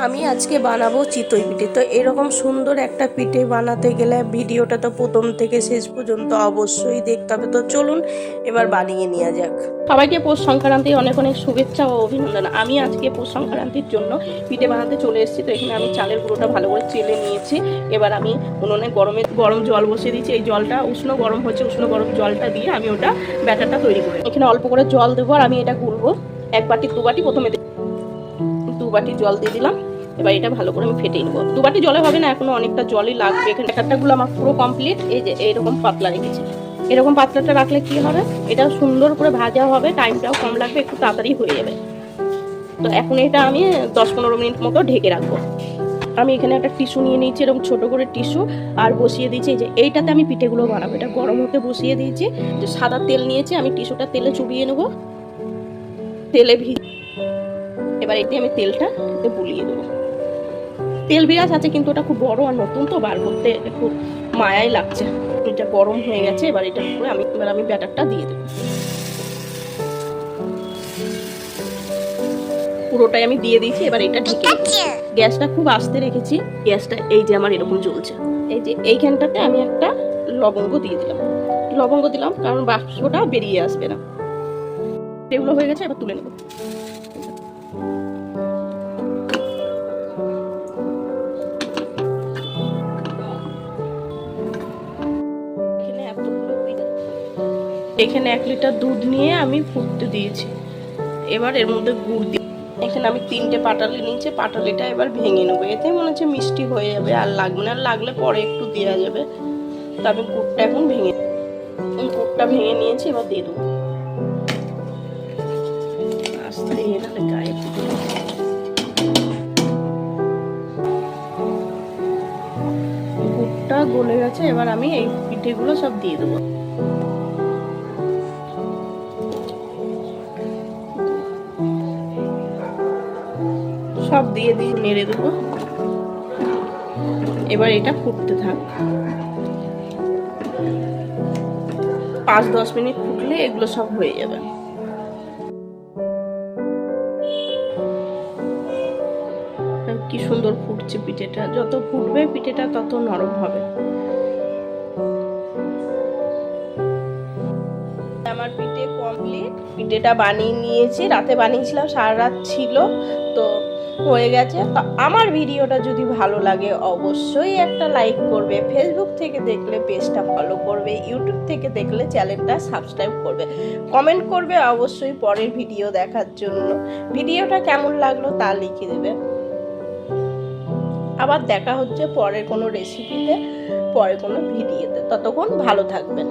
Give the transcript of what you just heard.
আমি আজকে বানাবো চিতই পিঠে। তো এরকম সুন্দর একটা পিঠে বানাতে গেলে ভিডিওটা তো প্রথম থেকে শেষ পর্যন্ত অবশ্যই দেখতে হবে। তো চলুন এবার বানিয়ে নেওয়া যাক। সবাইকে পৌষ সংক্রান্তির অনেক অনেক শুভেচ্ছা ও অভিনন্দন। আমি আজকে পৌষ সংক্রান্তির জন্য পিঠে বানাতে চলে এসেছি। তো এখানে আমি চালের গুঁড়োটা ভালো করে চেলে নিয়েছি। এবার আমি উনুনে গরম জল বসিয়ে দিয়েছি। এই জলটা উষ্ণ গরম হচ্ছে, উষ্ণ গরম জলটা দিয়ে আমি ওটা ব্যাটারটা তৈরি করে এখানে অল্প করে জল দেবো। আর আমি এটা গুলবো। 1 বাটি 2 বাটি, প্রথমে 2 বাটি জল দিয়ে দিলাম। এবার এটা ভালো করে আমি ফেটিয়ে নেবো। 2 বাটি জলে হবে না, এখনো অনেকটা জলই লাগবে। এখানে ব্যাটারগুলো আমার পুরো কমপ্লিট। এই যে এইরকম পাতলা রেখেছি। এরকম পাতলাটা রাখলে কি হবে, এটা সুন্দর করে ভাজা হবে, টাইমটাও কম লাগবে, একটু তাড়াতাড়ি হয়ে যাবে। তো এখন এটা আমি 10-15 মিনিট মতো ঢেকে রাখবো। আমি এখানে একটা টিস্যু নিয়ে নিয়েছি, এরকম ছোট করে টিস্যু, আর বসিয়ে দিয়েছি। যে এইটাতে আমি পিঠেগুলো বানাবো। এটা গরম হতে বসিয়ে দিয়েছি। যে সাদা তেল নিয়েছি, আমি টিস্যুটা তেলে চুবিয়ে নেবো, তেলে এবার এতে আমি তেলটা এতে বুলিয়ে দেবো। তেল বিরাজ আছে, কিন্তু ওটা খুব বড় আর নতুন, তো বার করতে একটু মায়াই লাগছে। এটা গরম হয়ে গেছে। এবার এটার উপরে আমি ব্যাটারটা দিয়ে দেবো। পুরোটাই আমি দিয়ে দিয়েছি। এবার এটা ঢেকে দেবো। গ্যাসটা খুব আস্তে রেখেছি। গ্যাসটা এই যে আমার এরকম জ্বলছে। এই যে এইখানটাতে আমি একটা লবঙ্গ দিয়ে দিলাম। লবঙ্গ দিলাম কারণ বাষ্পটা বেরিয়ে আসবে না। এগুলো হয়ে গেছে, এবার তুলে নেব। এখানে 1 লিটার দুধ নিয়ে আমি ফুটতে দিয়েছি। এবার এর মধ্যে গুড় দিই। এখানে আমি 3টে পাটালি নিয়েছি। পাটালিটা এবার ভেঙে নেবো। এতে মনে হচ্ছে মিষ্টি হয়ে যাবে, আর লাগবে না। লাগলে পরে একটু দেওয়া যাবে। তো আমি গুড়টা এখন গুড়টা ভেঙে নিয়েছি। এবার দিয়ে দেবো। আস্তে দিয়ে নাহলে গায়ে গুড়টা গলে গেছে। এবার আমি এই পিঠেগুলো সব দিয়ে দেবো। সব দিয়ে নেড়ে দেবো। এবার এটা ফুটতে থাক। 5-10 মিনিট ফুটলে এগুলো সব হয়ে যাবে। কি সুন্দর ফুটছে পিঠেটা। যত ফুটবে পিঠেটা তত নরম হবে। আমার পিঠে কমপ্লিট। পিঠেটা বানিয়ে নিয়েছি। রাতে বানিয়েছিলাম, সারা রাত ছিল, তো হয়ে গেছে। তো আমার ভিডিওটা যদি ভালো লাগে অবশ্যই একটা লাইক করবে। ফেসবুক থেকে দেখলে পেজটা ফলো করবে। ইউটিউব থেকে দেখলে চ্যানেলটা সাবস্ক্রাইব করবে। কমেন্ট করবে অবশ্যই পরের ভিডিও দেখার জন্য। ভিডিওটা কেমন লাগলো তা লিখে দেবে। আবার দেখা হচ্ছে পরের কোনো রেসিপিতে, পরের কোনো ভিডিওতে। ততক্ষণ ভালো থাকবেন।